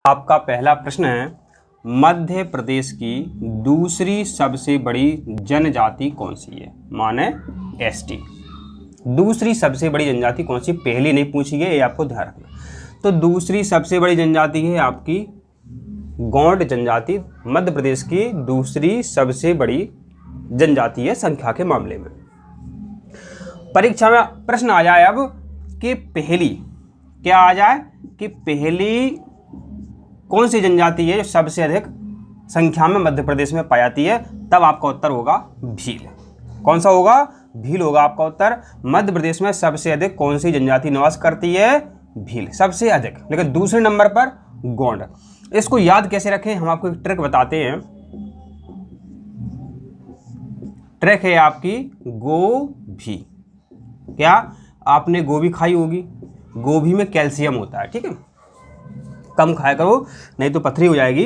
आपका पहला प्रश्न है, मध्य प्रदेश की दूसरी सबसे बड़ी जनजाति कौन सी है? माने एसटी। दूसरी सबसे बड़ी जनजाति कौन सी? पहली नहीं पूछी है, ये आपको ध्यान रखना। तो दूसरी सबसे बड़ी जनजाति है आपकी गौंड जनजाति। मध्य प्रदेश की दूसरी सबसे बड़ी जनजाति है संख्या के मामले में। परीक्षा में प्रश्न आ जाए अब कि पहली, क्या आ जाए कि पहली कौन सी जनजाति है जो सबसे अधिक संख्या में मध्य प्रदेश में पाई जाती है, तब आपका उत्तर होगा भील। कौन सा होगा? भील होगा आपका उत्तर। मध्य प्रदेश में सबसे अधिक कौन सी जनजाति निवास करती है? भील, सबसे अधिक। लेकिन दूसरे नंबर पर गौंड। इसको याद कैसे रखें, हम आपको एक ट्रिक बताते हैं। ट्रिक है आपकी गोभी। क्या आपने गोभी खाई होगी? गोभी में कैल्शियम होता है, ठीक है, कम खाया करो नहीं तो पथरी हो जाएगी।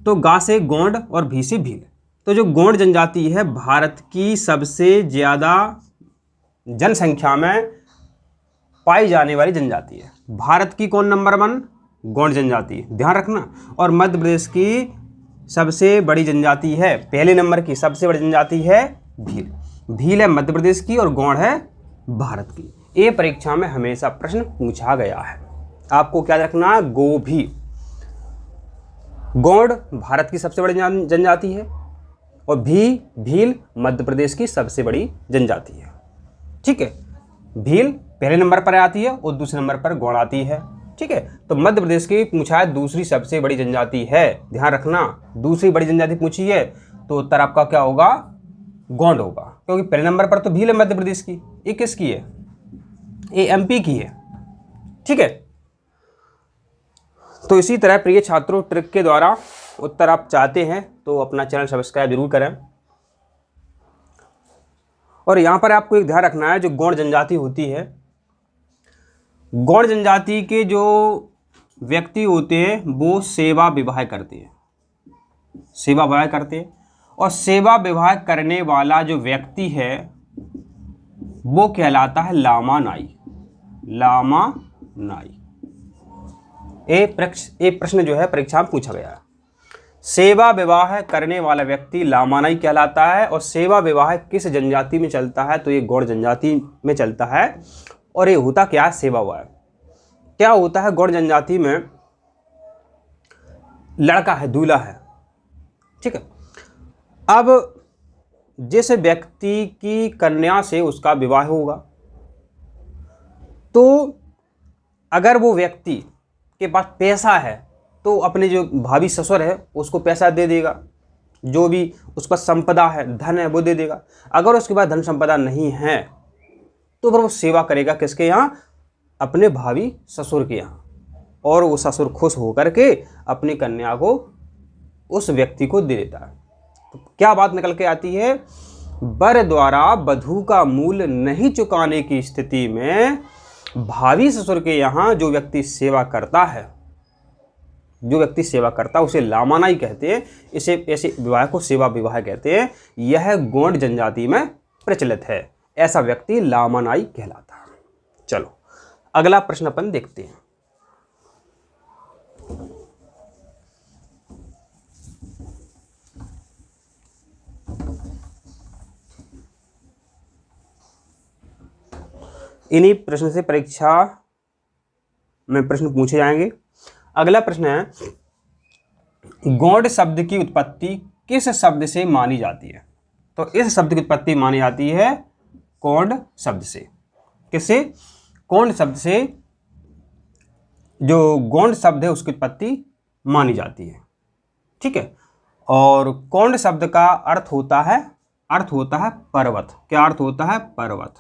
तो गा से गौंड और भी से भील। तो जो गौंड जनजाति है भारत की सबसे ज़्यादा जनसंख्या में पाई जाने वाली जनजाति है। भारत की कौन नंबर 1? गौंड जनजाति, ध्यान रखना। और मध्य प्रदेश की सबसे बड़ी जनजाति है, पहले नंबर की सबसे बड़ी जनजाति है भील। भील है मध्य प्रदेश की और गौंड है भारत की। ये परीक्षा में हमेशा प्रश्न पूछा गया है। आपको क्या रखना? गोभी। गौंड भारत की सबसे बड़ी जनजाति है और भील मध्य प्रदेश की सबसे बड़ी जनजाति है, ठीक है। भील पहले नंबर पर आती है और दूसरे नंबर पर गौंड आती है, ठीक है। तो मध्य प्रदेश की पूछा है दूसरी सबसे बड़ी जनजाति है, ध्यान रखना। दूसरी बड़ी जनजाति पूछी है तो उत्तर आपका क्या होगा? गौंड होगा, क्योंकि पहले नंबर पर तो भील है मध्य प्रदेश की। ये किसकी है? ये एमपी की है, ठीक है। तो इसी तरह प्रिय छात्रों, ट्रिक के द्वारा उत्तर आप चाहते हैं तो अपना चैनल सब्सक्राइब जरूर करें। और यहाँ पर आपको एक ध्यान रखना है, जो गौंड जनजाति होती है, गौंड जनजाति के जो व्यक्ति होते हैं वो सेवा विवाह करते हैं, सेवा विवाह करते हैं। और सेवा विवाह करने वाला जो व्यक्ति है वो कहलाता है लामा नाई। लामा नाई। ये प्रश्न जो है परीक्षा में पूछा गया है। सेवा विवाह करने वाला व्यक्ति लामा नाई कहलाता है। और सेवा विवाह किस जनजाति में चलता है? तो ये गौंड जनजाति में चलता है। और ये होता क्या है? सेवा विवाह क्या होता है? गौंड जनजाति में लड़का है, दूल्हा है, ठीक है। अब जिस व्यक्ति की कन्या से उसका विवाह होगा, तो अगर वो व्यक्ति के पास पैसा है तो अपने जो भाभी ससुर है उसको पैसा दे देगा, जो भी उसका संपदा है, धन है, वो दे देगा। अगर उसके पास धन संपदा नहीं है तो फिर वो सेवा करेगा किसके यहाँ? अपने भाभी ससुर के यहाँ। और वो ससुर खुश होकर के अपनी कन्या को उस व्यक्ति को दे देता है। तो क्या बात निकल के आती है? वर द्वारा वधू का मूल नहीं चुकाने की स्थिति में भावी ससुर के यहाँ जो व्यक्ति सेवा करता है, उसे लामानाई कहते हैं। इसे ऐसे विवाह को सेवा विवाह कहते हैं। यह गौंड जनजाति में प्रचलित है। ऐसा व्यक्ति लामानाई कहलाता है। चलो अगला प्रश्न अपन देखते हैं। इन्हीं प्रश्न से परीक्षा में प्रश्न पूछे जाएंगे। अगला प्रश्न है, गौंड शब्द की उत्पत्ति किस शब्द से मानी जाती है? तो इस शब्द की उत्पत्ति मानी जाती है कौंड शब्द से। किससे? कौंड शब्द से। जो गौंड शब्द है उसकी उत्पत्ति मानी जाती है, ठीक है। और कौंड शब्द का अर्थ होता है पर्वत। क्या अर्थ होता है? पर्वत।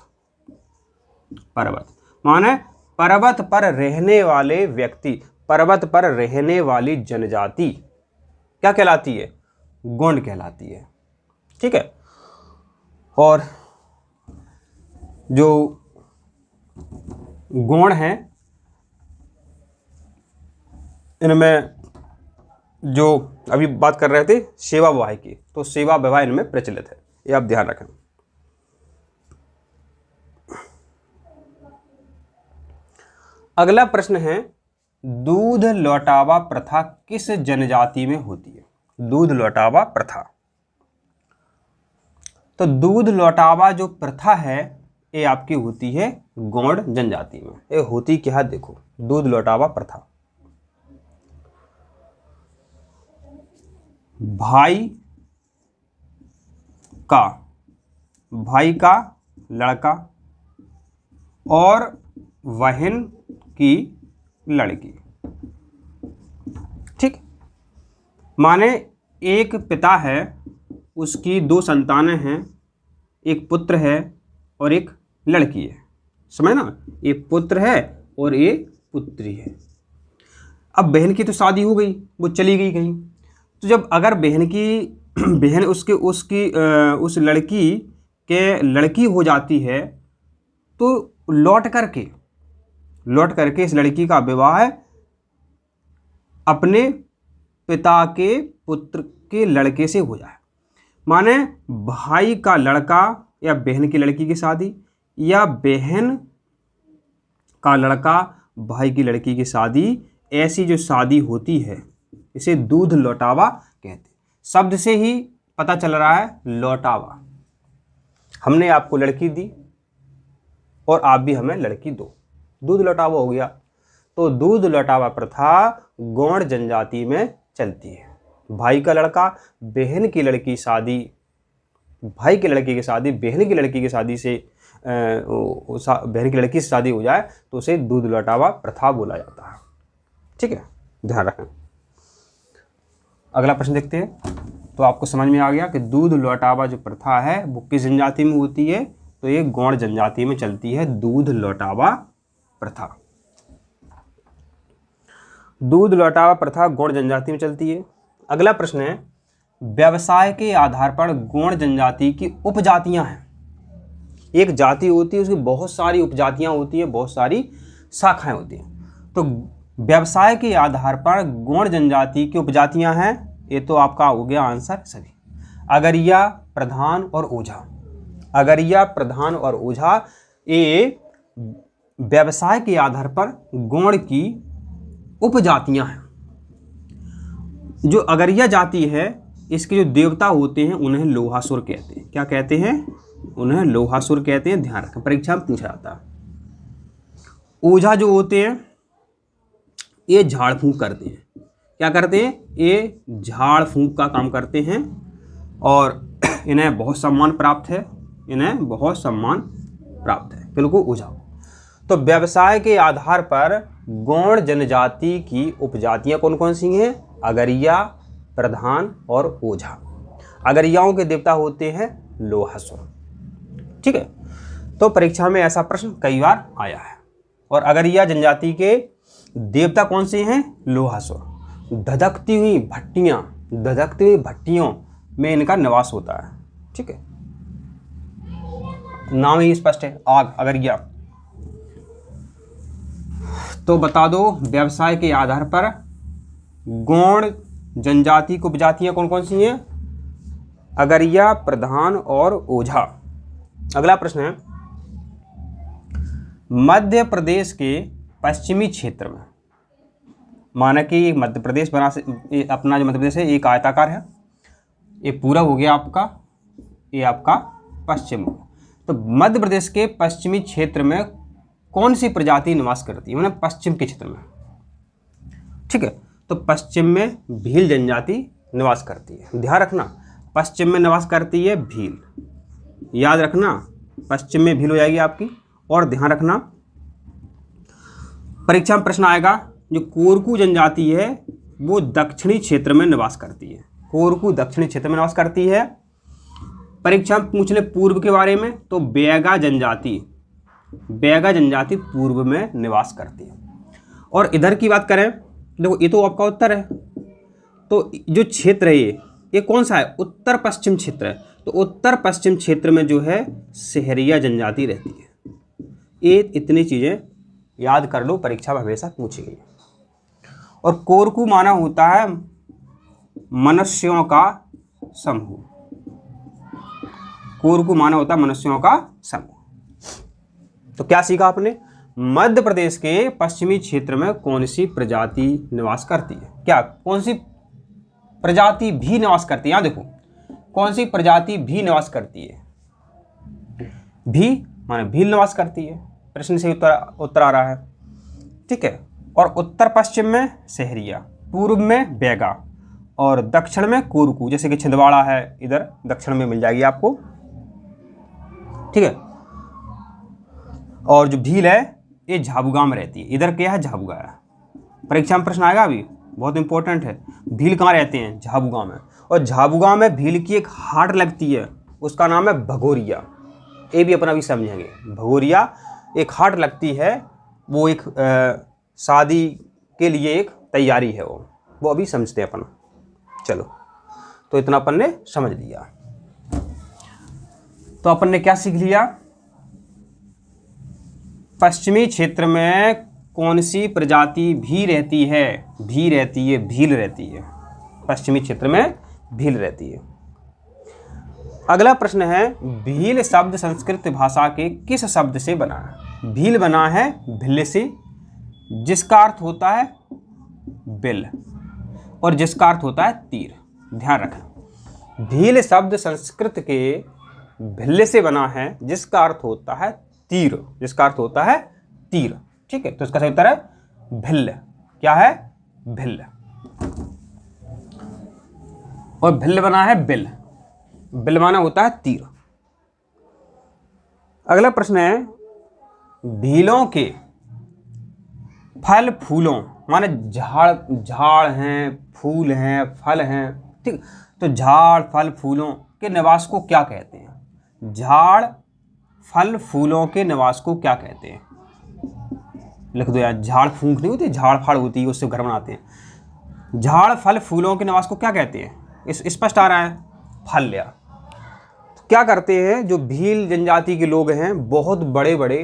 पर्वत माने पर्वत पर रहने वाले व्यक्ति, पर्वत पर रहने वाली जनजाति क्या कहलाती है? गौंड कहलाती है, ठीक है। और जो गौंड हैं इनमें जो अभी बात कर रहे थे सेवा विवाह की, तो सेवा विवाह इनमें प्रचलित है, ये आप ध्यान रखें। अगला प्रश्न है, दूध लौटावा प्रथा किस जनजाति में होती है? दूध लौटावा प्रथा। तो दूध लौटावा जो प्रथा है ये आपकी होती है गौड़ जनजाति में। ये होती क्या है देखो, दूध लौटावा प्रथा। भाई का लड़का और बहन की लड़की, ठीक, माने एक पिता है, उसकी दो संतानें हैं, एक पुत्र है और एक लड़की है, समझ ना, एक पुत्र है और एक पुत्री है। अब बहन की तो शादी हो गई, वो चली गई कहीं, तो जब अगर बहन उस लड़की के लड़की हो जाती है तो लौट करके इस लड़की का विवाह अपने पिता के पुत्र के लड़के से हो जाए। माने भाई का लड़का या बहन की लड़की की शादी, या बहन का लड़का भाई की लड़की की शादी, ऐसी जो शादी होती है इसे दूध लौटावा कहते हैं। शब्द से ही पता चल रहा है लौटावा, हमने आपको लड़की दी और आप भी हमें लड़की दो, दूध लौटावा हो गया। तो दूध लौटावा प्रथा गौड़ जनजाति में चलती है। भाई का लड़का बहन की लड़की शादी, भाई की लड़की की शादी बहन की लड़की की शादी से बहन की लड़की से शादी हो जाए तो उसे दूध लौटावा प्रथा बोला जाता है। ठीक है, ध्यान रखें। अगला प्रश्न देखते हैं। तो आपको समझ में आ गया कि दूध लौटावा जो प्रथा है वो किस जनजाति में होती है, तो ये गौड़ जनजाति में चलती है दूध लौटावा प्रथा। दूध लौटावा प्रथा गौड़ जनजाति में चलती है। अगला प्रश्न है, व्यवसाय के आधार पर गौड़ जनजाति की उपजातियां हैं। एक जाति होती है, उसकी बहुत सारी उपजातियां होती है, बहुत सारी शाखाएं होती हैं। तो व्यवसाय के आधार पर गौड़ जनजाति की उपजातियां हैं, ये तो आपका हो गया आंसर सभी। अगरिया, प्रधान और ओझा। अगरिया, प्रधान और ओझा ये व्यवसाय के आधार पर गौड़ की उपजातियां हैं। जो अगरिया जाति है इसके जो देवता होते हैं उन्हें लोहासुर कहते हैं। क्या कहते हैं? उन्हें लोहासुर कहते हैं। ध्यान रखें, परीक्षा में पूछा जाता है। ओझा जो होते हैं ये झाड़ फूंक करते हैं। क्या करते हैं? ये झाड़ फूंक का काम करते हैं और इन्हें बहुत सम्मान प्राप्त है, इन्हें बहुत सम्मान प्राप्त है। बिल्कुल ओझा। तो व्यवसाय के आधार पर गौड़ जनजाति की उपजातियां कौन कौन सी हैं? अगरिया, प्रधान और ओझा। अगरियाओं के देवता होते हैं लोहासुर। ठीक है, तो परीक्षा में ऐसा प्रश्न कई बार आया है। और अगरिया जनजाति के देवता कौन से हैं? लोहासुर। धधकती हुई भट्टियों में इनका निवास होता है। ठीक है, नाम ही स्पष्ट है, आग, अगरिया। तो बता दो व्यवसाय के आधार पर गौड़ जनजाति की उपजातियां कौन कौन सी हैं? अगरिया, प्रधान और ओझा। अगला प्रश्न है, मध्य प्रदेश के पश्चिमी क्षेत्र में, माना कि मध्य प्रदेश बना से अपना जो मध्य प्रदेश है एक आयताकार है, ये पूरा हो गया आपका, ये आपका पश्चिम हो गया। तो मध्य प्रदेश के पश्चिमी क्षेत्र में कौन सी प्रजाति निवास करती है? मतलब पश्चिम के क्षेत्र में। ठीक है, तो पश्चिम में भील जनजाति निवास करती है। ध्यान रखना, पश्चिम में निवास करती है भील, याद रखना, पश्चिम में भील हो जाएगी आपकी। और ध्यान रखना परीक्षा में प्रश्न आएगा, जो कोरकू जनजाति है वो दक्षिणी क्षेत्र में निवास करती है। कोरकू दक्षिणी क्षेत्र में निवास करती है। परीक्षा में पूछ ले पूर्व के बारे में, तो बैगा जनजाति पूर्व में निवास करती है। और इधर की बात करें, देखो ये तो आपका उत्तर है, तो जो क्षेत्र है ये कौन सा है? उत्तर पश्चिम क्षेत्र है। तो उत्तर पश्चिम क्षेत्र में जो है सहरिया जनजाति रहती है। ये इतनी चीज़ें याद कर लो, परीक्षा में हमेशा पूछी गई। और कोरकू माना होता है मनुष्यों का समूह। कोरकू माना होता है मनुष्यों का समूह। तो क्या सीखा आपने? मध्य प्रदेश के पश्चिमी क्षेत्र में कौन सी प्रजाति निवास करती है? क्या कौन सी प्रजाति भी निवास करती है? यहाँ देखो, कौन सी प्रजाति भी निवास करती है? भी माने भील निवास करती है, प्रश्न से उत्तर आ रहा है। ठीक है। और उत्तर पश्चिम में सहरिया, पूर्व में बैगा और दक्षिण में कोरकू, जैसे कि छिंदवाड़ा है, इधर दक्षिण में मिल जाएगी आपको। ठीक है। और जो भील है ये झाबुआ में रहती है। इधर क्या है? झाबुआ है। परीक्षा में प्रश्न आएगा, अभी बहुत इंपॉर्टेंट है। भील कहाँ रहते हैं? झाबुआ में। और झाबुआ में भील की एक हाट लगती है, उसका नाम है भगोरिया। ये भी अपन अभी समझेंगे। भगोरिया एक हाट लगती है, वो एक शादी के लिए एक तैयारी है, वो अभी समझते हैं अपन। चलो, तो इतना अपन ने समझ लिया। तो अपन ने क्या सीख लिया? पश्चिमी क्षेत्र में कौन सी प्रजाति भी रहती है? भी रहती है, भील रहती है। पश्चिमी क्षेत्र में भील रहती है। अगला प्रश्न है, भील शब्द संस्कृत भाषा के किस शब्द से बना है? भील बना है भिल्ल से, जिसका अर्थ होता है बिल और जिसका अर्थ होता है तीर। ध्यान रखें, भील शब्द संस्कृत के भिल्ल से बना है, जिसका अर्थ होता है तीर, जिसका अर्थ होता है तीर। ठीक है, तो इसका सही उत्तर है भिल्ल। क्या है? भिल्ल। और भिल्ल बना है बिल, बिल माना होता है तीर। अगला प्रश्न है, भीलों के फल फूलों माने झाड़ हैं, फूल हैं, फल हैं। ठीक, तो झाड़ फल फूलों के निवास को क्या कहते हैं? झाड़ फल फूलों के निवास को क्या कहते हैं? लिख दो यार। झाड़ फूंक नहीं होती, झाड़ फाड़ होती है, उससे घर बनाते हैं। झाड़ फल फूलों के निवास को क्या कहते हैं? इस स्पष्ट आ रहा है, फल्या। तो क्या करते हैं जो भील जनजाति के लोग हैं, बहुत बड़े बड़े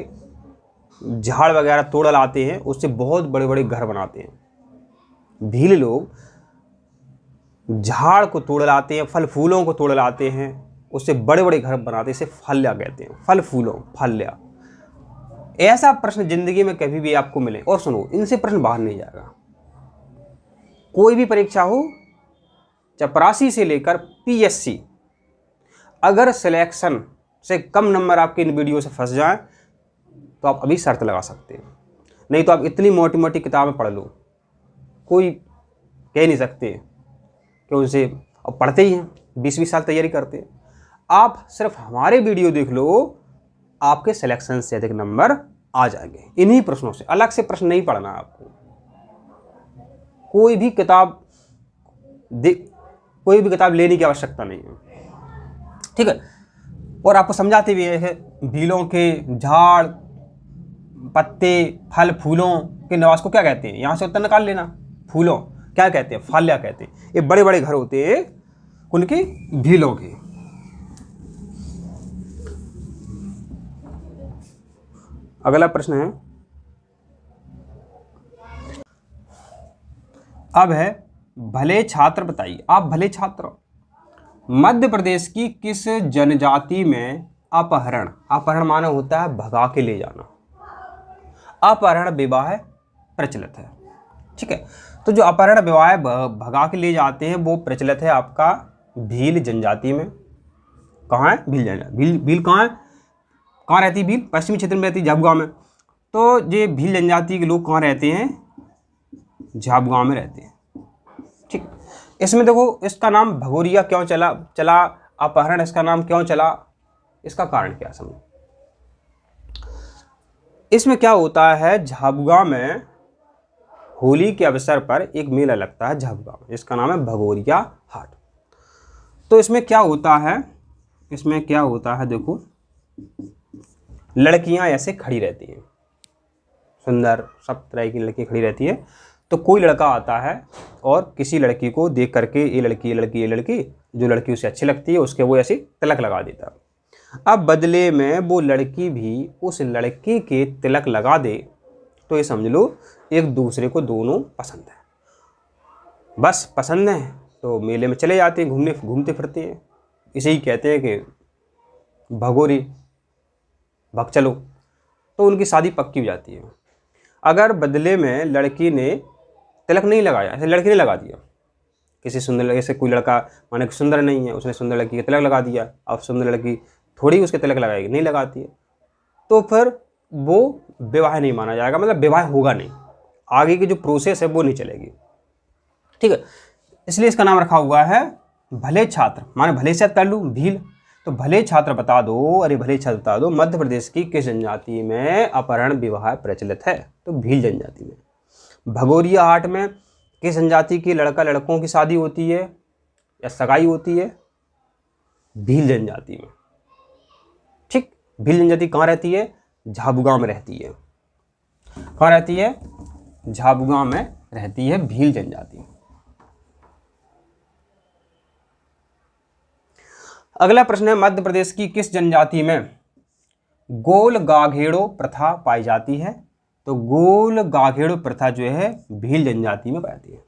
झाड़ वगैरह तोड़ लाते हैं, उससे बहुत बड़े बड़े घर बनाते हैं। भील लोग झाड़ को तोड़ लाते हैं, फल फूलों को तोड़ लाते हैं, उससे बड़े बड़े घर बनाते हैं, इसे फल्या कहते हैं। फल फूलों, फल्या। ऐसा प्रश्न जिंदगी में कभी भी आपको मिले, और सुनो, इनसे प्रश्न बाहर नहीं जाएगा। कोई भी परीक्षा हो, चपरासी से लेकर पीएससी, अगर सिलेक्शन से कम नंबर आपके इन वीडियो से फंस जाएं तो आप अभी शर्त लगा सकते हैं। नहीं तो आप इतनी मोटी मोटी किताबें पढ़ लो, कोई कह नहीं सकते कि उनसे अब पढ़ते ही हैं, 20-20 साल तैयारी करते हैं। आप सिर्फ हमारे वीडियो देख लो, आपके सिलेक्शन से अधिक नंबर आ जाएंगे इन्हीं प्रश्नों से। अलग से प्रश्न नहीं पढ़ना आपको। कोई भी किताब लेने की आवश्यकता नहीं है। ठीक है। और आपको समझाते भी है, भीलों के झाड़ पत्ते फल फूलों के निवास को क्या कहते हैं? यहां से उत्तर निकाल लेना। फूलों क्या कहते हैं? फाल्या कहते हैं। ये बड़े बड़े घर होते हैं उनके, भीलों के। अगला प्रश्न है, अब है, भले छात्र बताइए। आप भले छात्र, मध्य प्रदेश की किस जनजाति में अपहरण, अपहरण माना होता है भगा के ले जाना, अपहरण विवाह प्रचलित है? ठीक है। तो जो अपहरण विवाह भगा के ले जाते हैं वो प्रचलित है आपका भील जनजाति में। कहाँ है? भील जनजाति। भील कहाँ है? कहाँ रहती है भील? पश्चिमी क्षेत्र में रहती है, झाबुआ में। तो ये भील जनजाति के लोग कहाँ रहते हैं? झाबुआ में रहते हैं। ठीक। इसमें देखो, इसका नाम भगोरिया क्यों चला अपहरण इसका नाम क्यों चला? इसका कारण क्या समझो। इसमें क्या होता है, झाबुआ में होली के अवसर पर एक मेला लगता है झाबुआ में, इसका नाम है भगोरिया हाट। तो इसमें क्या होता है, देखो, लड़कियां ऐसे खड़ी रहती हैं, सुंदर सब तरह की लड़की खड़ी रहती है। तो कोई लड़का आता है और किसी लड़की को देख करके, ये लड़की, जो लड़की उसे अच्छी लगती है उसके वो ऐसी तिलक लगा देता है। अब बदले में वो लड़की भी उस लड़के के तिलक लगा दे, तो ये समझ लो एक दूसरे को दोनों पसंद है। बस पसंद है तो मेले में चले जाते हैं, घूमते फिरते हैं। इसे ही कहते हैं कि भगोरी, भग चलो। तो उनकी शादी पक्की हो जाती है। अगर बदले में लड़की ने तिलक नहीं लगाया, ऐसे लड़की ने लगा दिया, किसी सुंदर लड़के से, कोई लड़का माने सुंदर नहीं है, उसने सुंदर लड़की का तिलक लगा दिया, अब सुंदर लड़की थोड़ी उसके तिलक लगाएगी, नहीं लगाती है, तो फिर वो विवाह नहीं माना जाएगा, मतलब विवाह होगा नहीं, आगे की जो प्रोसेस है वो नहीं चलेगी। ठीक है, इसलिए इसका नाम रखा हुआ है भले छात्र, माने भले से कर लूँ भील, तो भले छात्र बता दो, अरे भले छात्र बता दो, मध्य प्रदेश की किस जनजाति में अपहरण विवाह प्रचलित है? तो भील जनजाति में। भगोरिया हाट में किस जनजाति की लड़का लड़कों की शादी होती है या सगाई होती है? भील जनजाति में। ठीक, भील जनजाति कहाँ रहती है? झाबुआ में रहती है। कहाँ रहती है? झाबुआ में रहती है भील जनजाति। अगला प्रश्न है, मध्य प्रदेश की किस जनजाति में गोल गाघेड़ो प्रथा पाई जाती है? तो गोल गाघेड़ो प्रथा जो है भील जनजाति में पाई जाती है।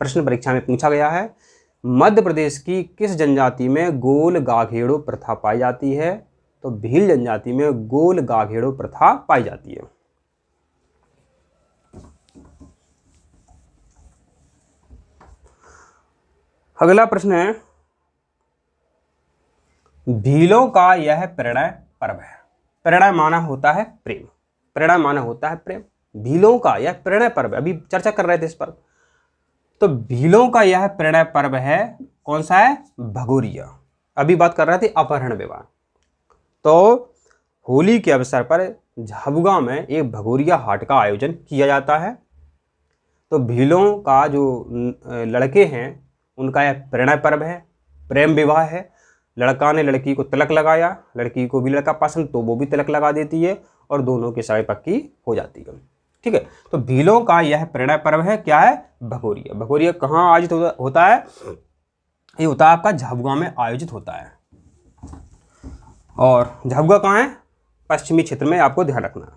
प्रश्न परीक्षा में पूछा गया है, मध्य प्रदेश की किस जनजाति में गोल गाघेड़ो प्रथा पाई जाती है? तो भील जनजाति में गोल गाघेड़ो प्रथा पाई जाती है। अगला प्रश्न है, भीलों का यह परिणय पर्व है। परिणय माना होता है प्रेम, परिणय माना होता है प्रेम। भीलों का यह परिणय पर्व है, अभी चर्चा कर रहे थे इस पर, तो भीलों का यह परिणय पर्व है, कौन सा है? भगोरिया। अभी बात कर रहे थे अपहरण विवाह। तो होली के अवसर पर झाबुआ में एक भगोरिया हाट का आयोजन किया जाता है। तो भीलों का जो लड़के हैं उनका यह परिणय पर्व है, प्रेम विवाह है। लड़का ने लड़की को तिलक लगाया, लड़की को भी लड़का पसंद तो वो भी तिलक लगा देती है और दोनों की शादी पक्की हो जाती है। ठीक है, तो भीलों का यह परिणय पर्व है, क्या है? भगोरिया। भगोरिया कहाँ आयोजित होता है? ये होता है आपका झाबुआ में आयोजित होता है। और झाबुआ कहाँ है? पश्चिमी क्षेत्र में, आपको ध्यान रखना।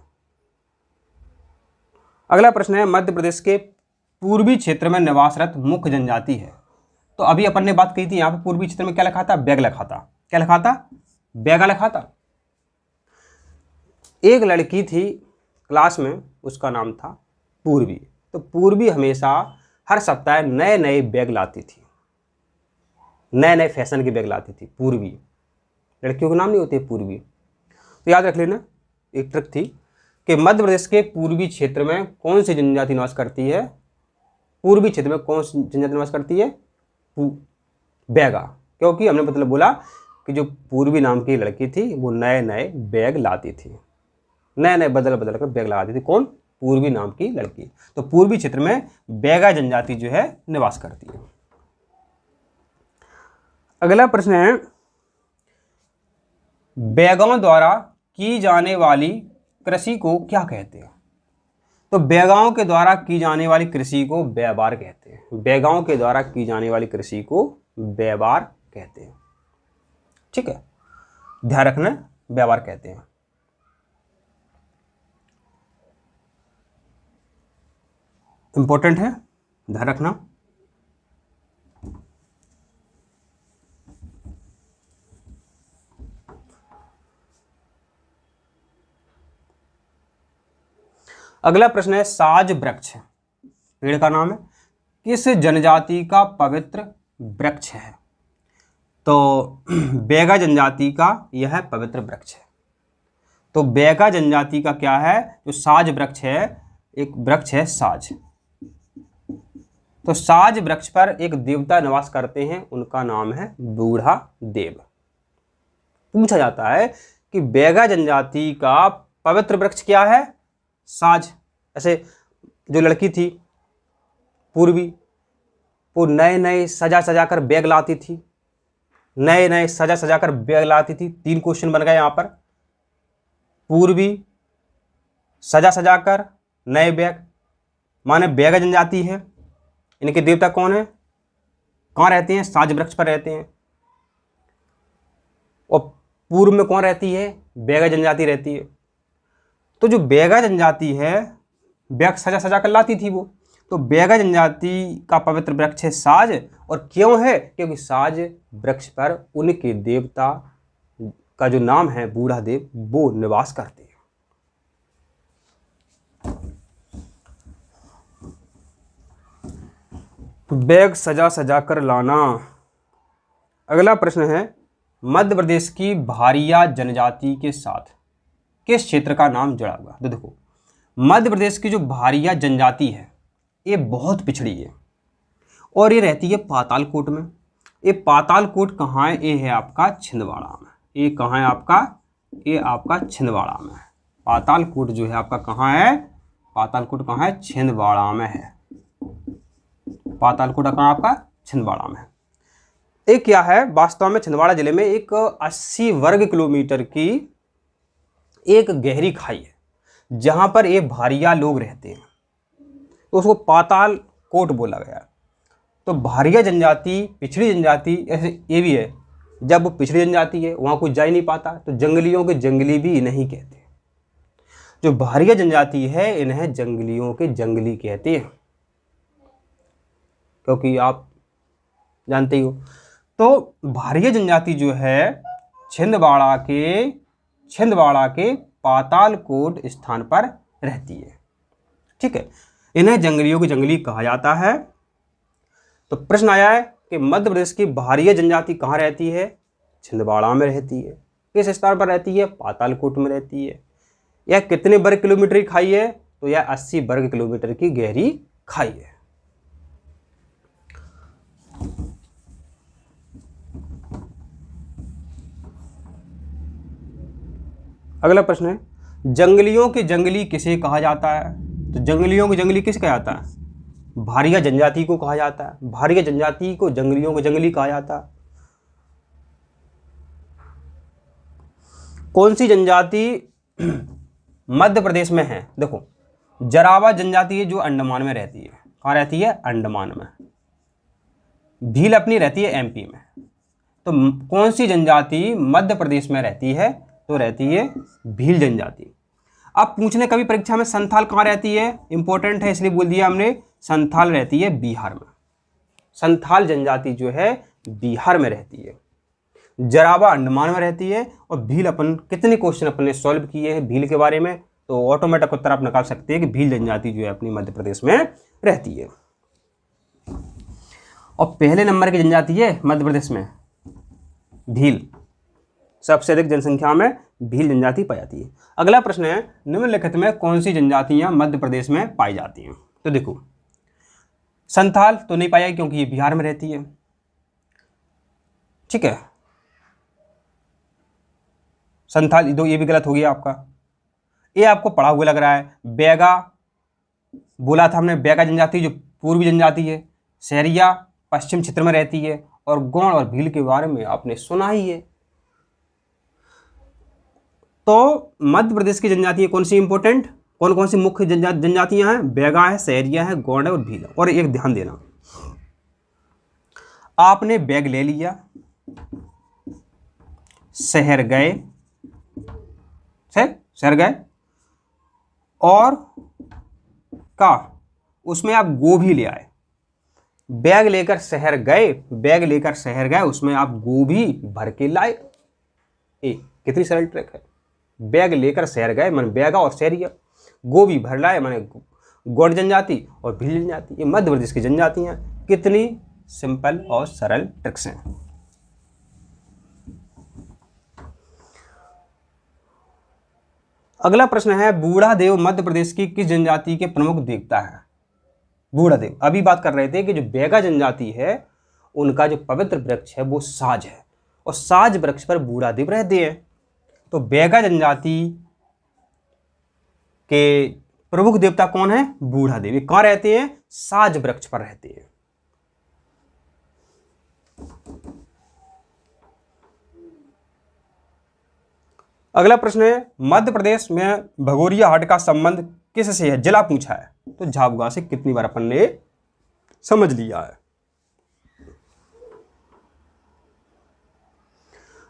अगला प्रश्न है, मध्य प्रदेश के पूर्वी क्षेत्र में निवासरत मुख्य जनजाति है। तो अभी अपन ने बात की थी, यहाँ पे पूर्वी क्षेत्र में क्या लिखा था? बैग लिखा था। क्या लिखा था? बैगा लिखा था। एक लड़की थी क्लास में, उसका नाम था पूर्वी। तो पूर्वी हमेशा हर सप्ताह नए नए बैग लाती थी, नए नए फैशन के बैग लाती थी पूर्वी। लड़कियों के नाम नहीं होते पूर्वी। तो याद रख लेना, एक ट्रिक थी कि मध्य प्रदेश के पूर्वी क्षेत्र में कौन सी जनजाति निवास करती है? पूर्वी क्षेत्र में कौन सी जनजाति निवास करती है? बैगा। क्योंकि हमने मतलब बोला कि जो पूर्वी नाम की लड़की थी वो नए नए बैग लाती थी, नए नए बदल बदल कर बैग लगाती थी। कौन? पूर्वी नाम की लड़की। तो पूर्वी क्षेत्र में बैगा जनजाति जो है निवास करती है। अगला प्रश्न है, बैगाओं द्वारा की जाने वाली कृषि को क्या कहते हैं? तो बैगाओं के द्वारा की जाने वाली कृषि को व्यापार कहते हैं। बैगाओं के द्वारा की जाने वाली कृषि को व्यापार कहते हैं। ठीक है, ध्यान रखना, व्यापार कहते हैं। इंपॉर्टेंट है, ध्यान रखना। अगला प्रश्न है, साज वृक्ष पेड़ का नाम है, किस जनजाति का पवित्र वृक्ष है? तो बैगा जनजाति का यह पवित्र वृक्ष है। तो बैगा जनजाति का क्या है? जो साज वृक्ष है, एक वृक्ष है साज। तो साज वृक्ष पर एक देवता निवास करते हैं, उनका नाम है बूढ़ा देव। पूछा जाता है कि बैगा जनजाति का पवित्र वृक्ष क्या है? साज। ऐसे जो लड़की थी पूर्वी, वो नए नए सजा सजा कर बैग लाती थी, नए नए सजा सजा कर बैग लाती थी। 3 क्वेश्चन बन गए यहाँ पर। पूर्वी, सजा सजा कर, नए बैग, माने बैगा जनजाति है। इनके देवता कौन है? कहाँ रहते हैं? साज वृक्ष पर रहते हैं। और पूर्व में कौन रहती है? बैगा जनजाति रहती है। तो जो बैगा जनजाति है, बैग सजा सजा कर लाती थी वो। तो बैगा जनजाति का पवित्र वृक्ष है साज। और क्यों है? क्योंकि साज वृक्ष पर उनके देवता का जो नाम है बूढ़ा देव, वो निवास करते हैं। बैग सजा सजा कर लाना। अगला प्रश्न है, मध्य प्रदेश की भारिया जनजाति के साथ किस क्षेत्र का नाम जुड़ा हुआ? तो देखो, मध्य प्रदेश की जो भारिया जनजाति है ये बहुत पिछड़ी है और ये रहती है पातालकोट में। ये पातालकोट कहाँ है? ये है आपका छिंदवाड़ा में। ये कहाँ है आपका? ये आपका छिंदवाड़ा में है। पातालकोट जो है आपका कहाँ है? पातालकोट कहाँ है? छिंदवाड़ा में है। पातालकोट कहाँ आपका? छिंदवाड़ा में है। एक क्या है, वास्तव में छिंदवाड़ा जिले में एक 80 वर्ग किलोमीटर की एक गहरी खाई है जहां पर ये भारिया लोग रहते हैं, तो उसको पातालकोट बोला गया। तो भारिया जनजाति पिछड़ी जनजाति ऐसे ये भी है, जब वो पिछड़ी जनजाति है वहां कोई जा ही नहीं पाता, तो जंगलियों के जंगली भी इन्हें ही कहते हैं। जो भारिया जनजाति है इन्हें जंगलियों के जंगली कहते हैं, क्योंकि आप जानते ही हो। तो भारिया जनजाति जो है छिंदवाड़ा के पातालकोट स्थान पर रहती है। ठीक है, इन्हें जंगलियों के जंगली कहा जाता है। तो प्रश्न आया है कि मध्य प्रदेश की भारिया जनजाति कहाँ रहती है? छिंदवाड़ा में रहती है। किस स्थान पर रहती है? पातालकोट में रहती है। यह कितने वर्ग किलोमीटर की खाई है? तो यह 80 वर्ग किलोमीटर की गहरी खाई है। अगला प्रश्न है, जंगलियों के जंगली किसे कहा जाता है? तो जंगलियों के जंगली किसे कहा जाता है? भारिया जनजाति को कहा जाता है। भारिया जनजाति को जंगलियों के जंगली कहा जाता है। कौन सी जनजाति मध्य प्रदेश में है? देखो, जरावा जनजाति है जो अंडमान में रहती है। कहाँ रहती है? अंडमान में। भील अपनी रहती है एमपी में। तो कौन सी जनजाति मध्य प्रदेश में रहती है? तो रहती है भील जनजाति। अब पूछने कभी परीक्षा में संथाल कहाँ रहती है? इंपॉर्टेंट है इसलिए बोल दिया हमने। संथाल रहती है बिहार में। संथाल जनजाति जो है बिहार में रहती है। जरावा अंडमान में रहती है। और भील अपन कितने क्वेश्चन अपने सॉल्व किए हैं भील के बारे में, तो ऑटोमेटिक उत्तर आप निकाल सकते हैं कि भील जनजाति जो है अपनी मध्य प्रदेश में रहती है। और पहले नंबर की जनजाति है मध्य प्रदेश में भील। सबसे अधिक जनसंख्या में भील जनजाति पाई जाती है। अगला प्रश्न है, निम्नलिखित में कौन सी जनजातियां मध्य प्रदेश में पाई जाती हैं? तो देखो, संथाल तो नहीं पाया क्योंकि ये बिहार में रहती है। ठीक है, संथाल ये भी गलत हो गया आपका। ये आपको पढ़ा हुआ लग रहा है। बैगा बोला था हमने, बैगा जनजाति जो पूर्वी जनजाति है। सहरिया पश्चिम क्षेत्र में रहती है। और गौड़ और भील के बारे में आपने सुना ही है। तो मध्य प्रदेश की जनजातियां कौन सी इंपॉर्टेंट, कौन कौन सी मुख्य जनजातियां हैं? बैगा है, सहरिया है, गौड़ है और भील है। और एक ध्यान देना, आपने बैग ले लिया, शहर गए, और का उसमें आप गो भी ले आए। बैग लेकर शहर गए, उसमें आप गो भी भर के लाए। कितनी सरल ट्रिक है। बैग लेकर शहर गए माने बैगा और शहरिया, गो भी भर लाए माने गौड़ जनजाति और भील जनजाति। ये मध्य प्रदेश की जनजातियां। कितनी सिंपल और सरल ट्रिक्स हैं। अगला प्रश्न है, बूढ़ा देव मध्य प्रदेश की किस जनजाति के प्रमुख देवता है? बूढ़ा देव, अभी बात कर रहे थे कि जो बैगा जनजाति है उनका जो पवित्र वृक्ष है वो साज है, और साज वृक्ष पर बूढ़ा देव रहते हैं। तो बैगा जनजाति के प्रमुख देवता कौन है? बूढ़ा देव। ये कहाँ रहते हैं? साज वृक्ष पर रहते हैं। अगला प्रश्न है, मध्य प्रदेश में भगोरिया हाट का संबंध किससे है? जिला पूछा है, तो झाबुआ से कितनी बार अपन ने समझ लिया है।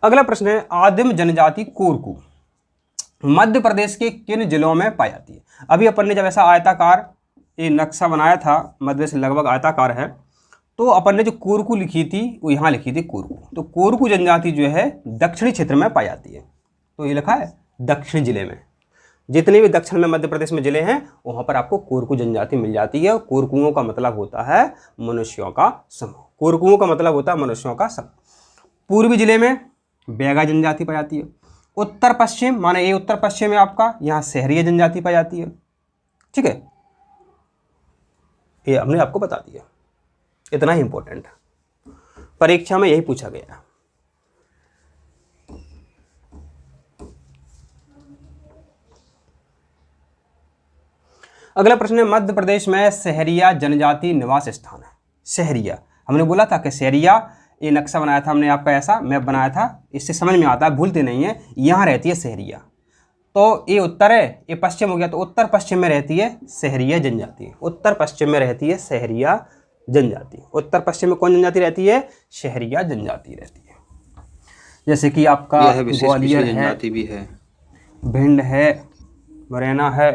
अगला प्रश्न है, आदिम जनजाति कोरकू मध्य प्रदेश के किन जिलों में पाई जाती है? अभी अपन ने जब ऐसा आयताकार ये नक्शा बनाया था, मध्य प्रदेश लगभग आयताकार है, तो अपन ने जो कोरकू लिखी थी वो यहाँ लिखी थी कोरकू। तो कोरकू जनजाति जो है दक्षिणी क्षेत्र में पाई जाती है। तो ये लिखा है दक्षिण जिले में। जितने भी दक्षिण में मध्य प्रदेश में जिले हैं वहाँ पर आपको कोरकू जनजाति मिल जाती है। कोरकुओं का मतलब होता है मनुष्यों का समूह। कोरकुओं का मतलब होता है मनुष्यों का समूह। पूर्वी जिले में बैगा जनजाति पाई जाती है। उत्तर पश्चिम माने ये उत्तर पश्चिम है आपका, यहाँ सहरिया जनजाति पाई जाती है। ठीक है, ये हमने आपको बता दिया, इतना ही इंपॉर्टेंट है, परीक्षा में यही पूछा गया। अगला प्रश्न है, मध्य प्रदेश में सहरिया जनजाति निवास स्थान है। सहरिया, हमने बोला था कि सहरिया, ये नक्शा बनाया था हमने आपका, ऐसा मैप बनाया था, इससे समझ में आता है, भूलते नहीं है। यहाँ रहती है सहरिया, तो ये उत्तर है, ये पश्चिम हो गया, तो उत्तर पश्चिम में रहती है सहरिया जनजाति। उत्तर पश्चिम में रहती है सहरिया जनजाति। उत्तर पश्चिम में कौन जनजाति रहती है? सहरिया जनजाति रहती है। जैसे कि आपका ग्वालियर है, भी है, भिंड है, मुरैना है,